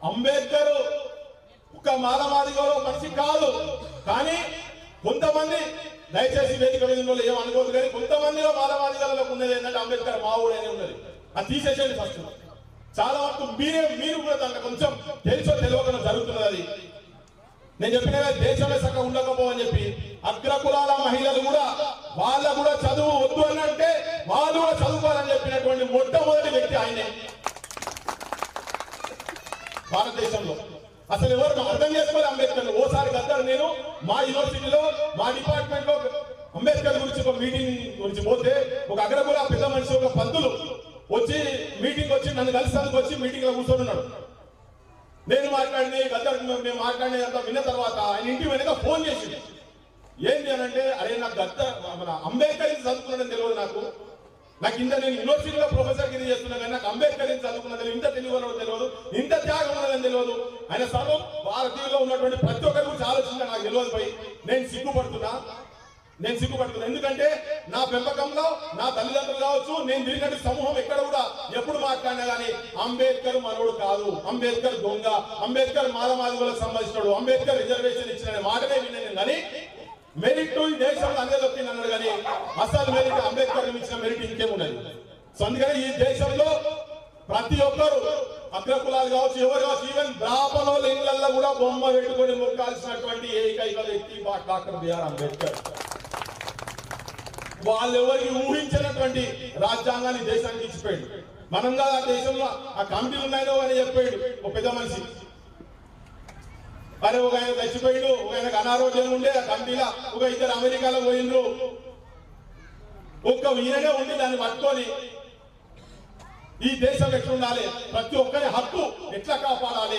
అంబేద్కర్ ఒక మానవాదిగా మనిషి కాదు. కానీ కొంతమంది దయచేసి వేదిక మీద ఉన్న ఏమనుకోదు, కానీ కొంతమందిలో మానవాదిగాలలో ఉన్నది ఏంటంటే అంబేద్కర్ మావుడు అనేది ఉన్నది. అది తీసేసేది ఫస్ట్. చాలా వరకు మీరు కూడా దాంట్లో కొంచెం తెలుసో తెలియకుండా జరుగుతున్నది. అది నేను చెప్పిన దేశమే చక్కగా ఉండకపోవని చెప్పి అగ్రకులాల మహిళలు కూడా వాళ్ళ కూడా చదువు వద్దు అని అంటే వాళ్ళు కూడా చదువుకోవాలని చెప్పినటువంటి మొట్టమొదటి వ్యక్తి ఆయనే భారతదేశంలో. అసలు ఎవరు అర్థం చేసుకోవాలి అంబేద్కర్. ఓసారి గద్దరు నేను మా యూనివర్సిటీలో మా డిపార్ట్మెంట్ లో అంబేద్కర్ గురించి ఒక మీటింగ్ గురించి పోతే ఒక అగ్రకుల పెద్ద మనిషి ఒక పంతులు వచ్చి మీటింగ్ వచ్చి నన్ను కలిసి వచ్చి మీటింగ్ లో కూర్చొని ఉన్నాడు. నేను మాట్లాడింది గద్దరు మేము మాట్లాడినంత విన్న తర్వాత ఆయన ఇంటి వెనక ఫోన్ చేసి ఏంటి అని అంటే, అరే నాకు మన అంబేద్కర్ చదువుకున్నాడని తెలియదు. నాకు ఇంత నేను యూనివర్సిటీలో ప్రొఫెసర్ గిరి చేస్తున్నా కానీ నాకు అంబేద్కర్ చదువుకున్నా తెలియదు, ఇంత తెలియదు తెలియదు, ఇంత త్యాగం ఉన్నదని తెలియదు. ఆయన సర్వం భారతీయుల్లో ఉన్నటువంటి ప్రతి ఒక్కరి గురించి ఆలోచించా నాకు తెలియదు. పోయి నేను సిగ్గుపడుతున్నా. ఎందుకంటే నా పెంపకంలో నా తల్లిదండ్రులు కావచ్చు, నేను తిరిగినట్టు సమూహం ఎక్కడ కూడా ఎప్పుడు మాట్లాడినా కానీ అంబేద్కర్ మనోడు కాదు, అంబేద్కర్ దొంగ, అంబేద్కర్ మాలమాదిగులకు సంబంధించినాడు, అంబేద్కర్ రిజర్వేషన్ ఇచ్చిన మాటనే విన్నాను. కానీ మెరిట్ ఈ దేశంలో అందరూ చెప్పింది అన్నాడు, కానీ అసలు మెరిట్ అంబేద్కర్ ఇచ్చిన మెరిట్ ఇంకేమున్నది. సో అందుకని ఈ దేశంలో ప్రతి ఒక్కరు అగ్రకులాలు కావచ్చు, ఎవరు కావచ్చు, ఈవెన్ బ్రాహ్మణుల ఇళ్లలో కూడా బొమ్మ పెట్టుకొని మొక్కాల్సినటువంటి ఏకైక వ్యక్తి డాక్టర్ బిఆర్ అంబేద్కర్. వాళ్ళెవరికి ఊహించినటువంటి రాజ్యాంగాన్ని దేశానికి ఇచ్చిపోయాడు. మనం కాదు ఆ దేశంలో ఆ కమిటీలు ఉన్నాయో అని చెప్పాడు ఒక పెద్ద మనిషి. అరే ఒక ఆయన చచ్చిపోయాడు, ఒక ఆయనకు అనారోగ్యం ఉండే ఆ కమిటీలో ఒక ఇద్దరు అమెరికాలో పోయిండ్రు. ఒక్క ఈయననే ఉండి దాన్ని పట్టుకొని ఈ దేశం ఎట్లా ఉండాలి, ప్రతి ఒక్కరి హక్కు ఎట్లా కాపాడాలి,